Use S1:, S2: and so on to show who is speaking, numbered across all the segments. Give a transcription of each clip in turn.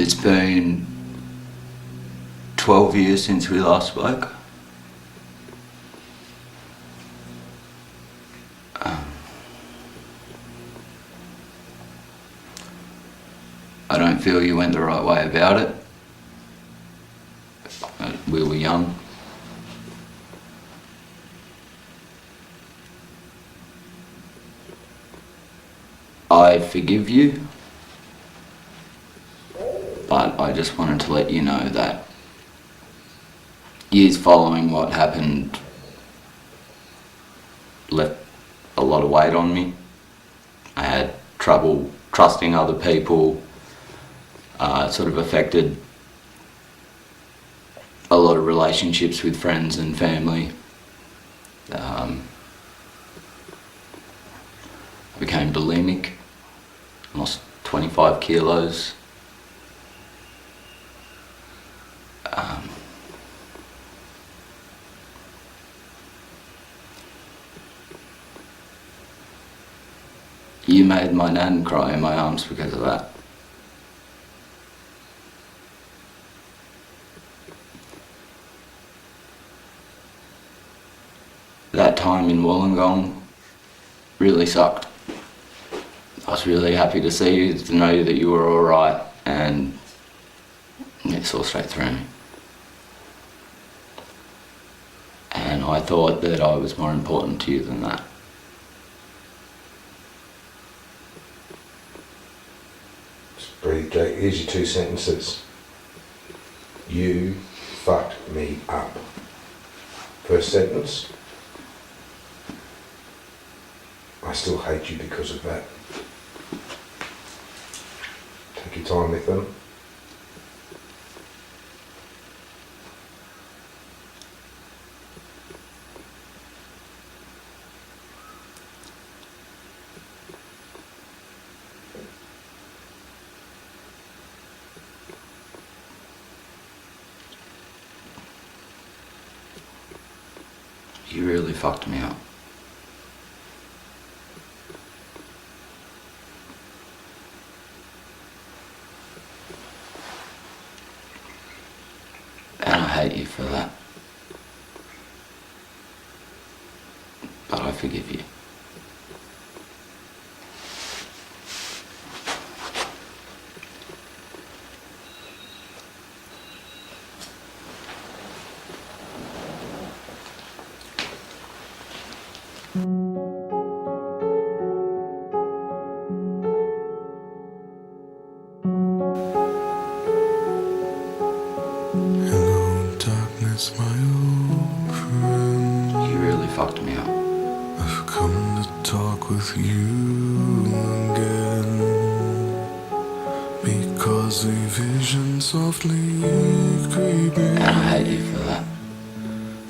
S1: It's been 12 years since we last spoke. I don't feel you went the right way about it. We were young. I forgive you, but I just wanted to let you know that years following what happened left a lot of weight on me. I had trouble trusting other people. It sort of affected a lot of relationships with friends and family. I became bulimic, lost 25 kilos. You made my nan cry in my arms because of that. That time in Wollongong really sucked. I was really happy to see you, to know that you were alright, and it saw straight through me. And I thought that I was more important to you than that.
S2: Breathe, Jake. Here's your 2 sentences. You fucked me up. First sentence. I still hate you because of that. Take your time with them.
S1: You really fucked me up. And I hate you for that. But I forgive you.
S3: Hello, darkness, my old friend.
S1: You really fucked me up.
S3: I've come to talk with you again, because a vision softly creeping
S1: And I hate you for that.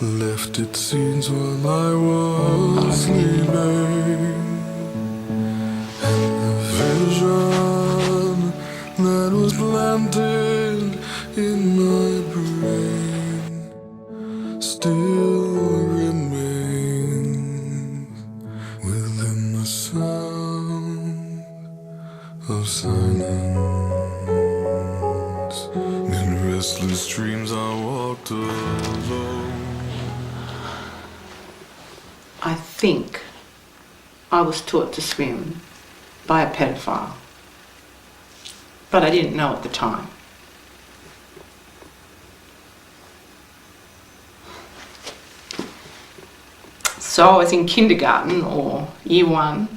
S3: left its seeds while I was sleeping. And the vision that was planted in my brain still remains within the sound of silence. In restless dreams I walked alone.
S4: I think I was taught to swim by a pedophile, but I didn't know at the time. So I was in kindergarten or year 1,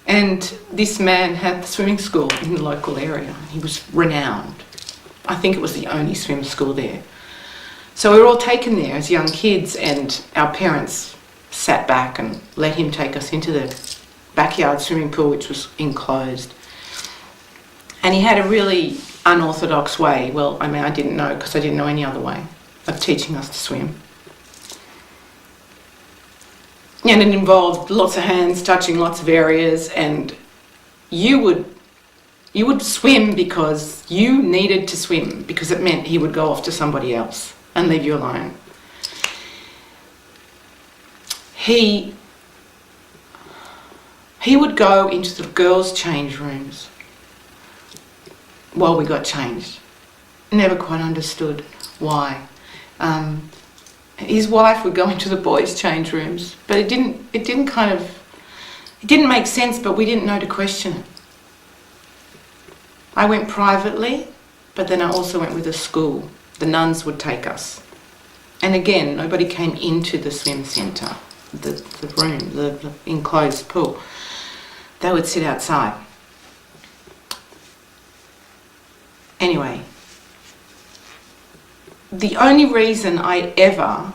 S4: and this man had the swimming school in the local area. He was renowned. I think it was the only swim school there. So we were all taken there as young kids, and our parents sat back and let him take us into the backyard swimming pool, which was enclosed. And he had a really unorthodox way, well, I mean, I didn't know because I didn't know any other way, of teaching us to swim. And it involved lots of hands touching lots of areas, and you would swim because you needed to swim, because it meant he would go off to somebody else and leave you alone. He would go into the girls' change rooms while we got changed. Never quite understood why. His wife would go into the boys' change rooms, but it didn't make sense, but we didn't know to question it. I went privately, but then I also went with a school. The nuns would take us. And again, nobody came into the swim centre, the room, the enclosed pool. They would sit outside. Anyway, the only reason I ever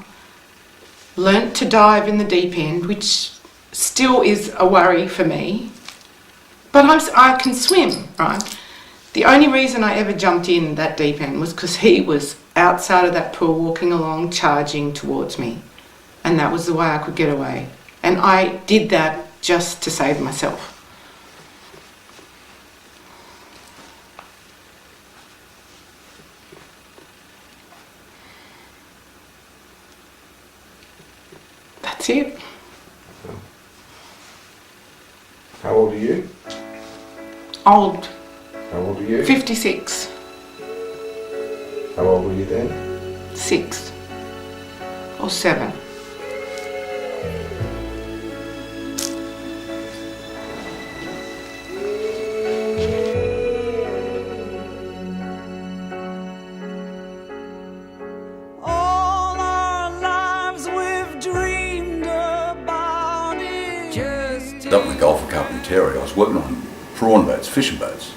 S4: learnt to dive in the deep end, which still is a worry for me, but I can swim, right? The only reason I ever jumped in that deep end was because he was outside of that pool walking along, charging towards me. And that was the way I could get away. And I did that just to save myself. That's it.
S2: How old are you?
S4: Old.
S2: How old are you?
S4: 56.
S2: How old were you then?
S4: 6 or 7.
S5: All our lives we've dreamed about it. Just
S6: Up in the Gulf of Carpentaria, I was working on prawn boats, fishing boats,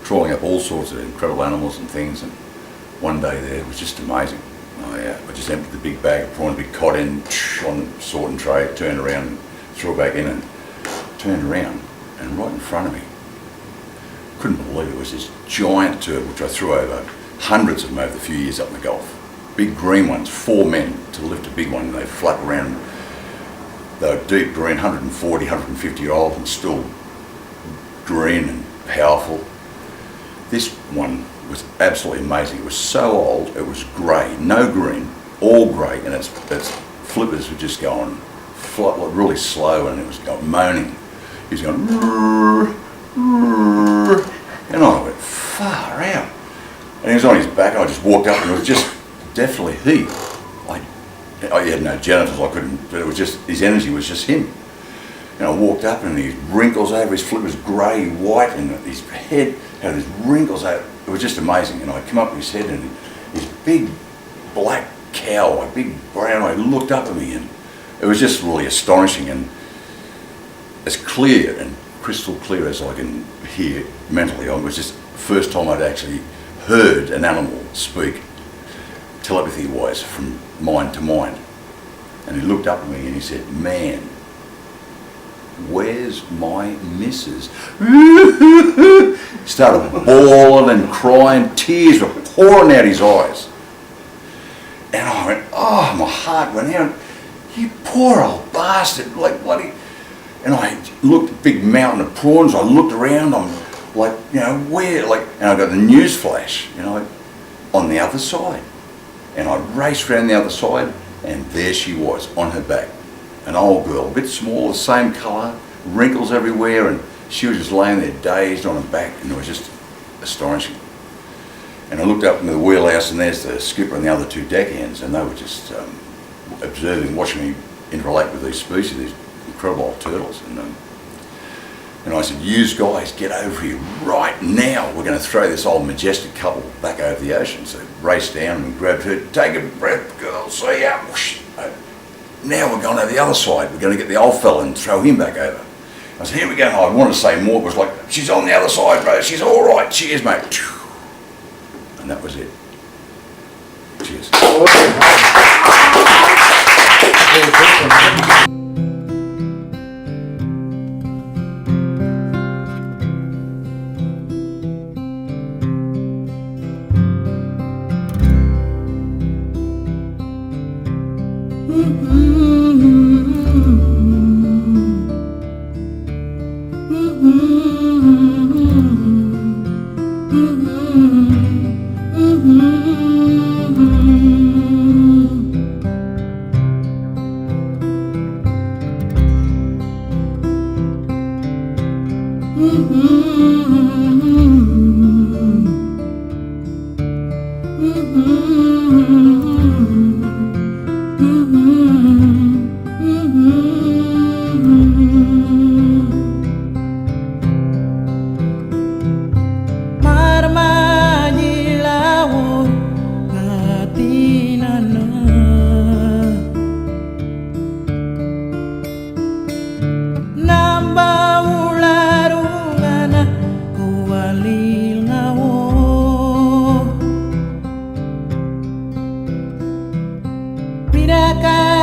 S6: trawling up all sorts of incredible animals and things, and one day there, it was just amazing. I just emptied the big bag of prawn, big cod in, on sort and tray, turned around and threw it back in, and turned around, and right in front of me, couldn't believe it, was this giant turtle which I threw over, hundreds of them over the few years up in the Gulf. Big green ones, 4 men to lift a big one, and they flap around. They were deep green, 140, 150 year old, and still green and powerful. This one was absolutely amazing. It was so old, it was grey, no green, all grey, and its flippers were just going really slow, and it was going moaning. He was going, "Rrr, rrr," and I went far out. And he was on his back, and I just walked up, and it was just definitely he. He had no genitals, I couldn't, but it was just, his energy was just him. And I walked up, and these wrinkles over his flippers, grey, white, and his head had these wrinkles over. It was just amazing. And I come up to his head, and his big black cow, a big brown eye, looked up at me, and it was just really astonishing, and as clear and crystal clear as I can hear mentally. It was just the first time I'd actually heard an animal speak telepathy-wise from mind to mind. And he looked up at me and he said, "Man, where's my missus?" Started bawling and crying, tears were pouring out his eyes. And I went, oh, my heart went out. You poor old bastard, like bloody. And I looked at a big mountain of prawns, I looked around, I'm like, where, and I got the news flash, on the other side. And I raced around the other side, and there she was, on her back. An old girl, a bit smaller, same colour, wrinkles everywhere, and she was just laying there dazed on her back, and it was just astonishing. And I looked up into the wheelhouse, and there's the skipper and the other 2 deckhands, and they were just observing, watching me interrelate with these species, these incredible old turtles. And I said, "You guys get over here right now. We're going to throw this old majestic couple back over the ocean." So I raced down and grabbed her. "Take a breath, girl, see ya." Now we're going over the other side. We're going to get the old fella and throw him back over. I said, "Here we go." I wanted to say more, but it was like, "She's on the other side, bro. She's all right. Cheers, mate." And that was it. Cheers.
S5: Mm-hmm. huracán.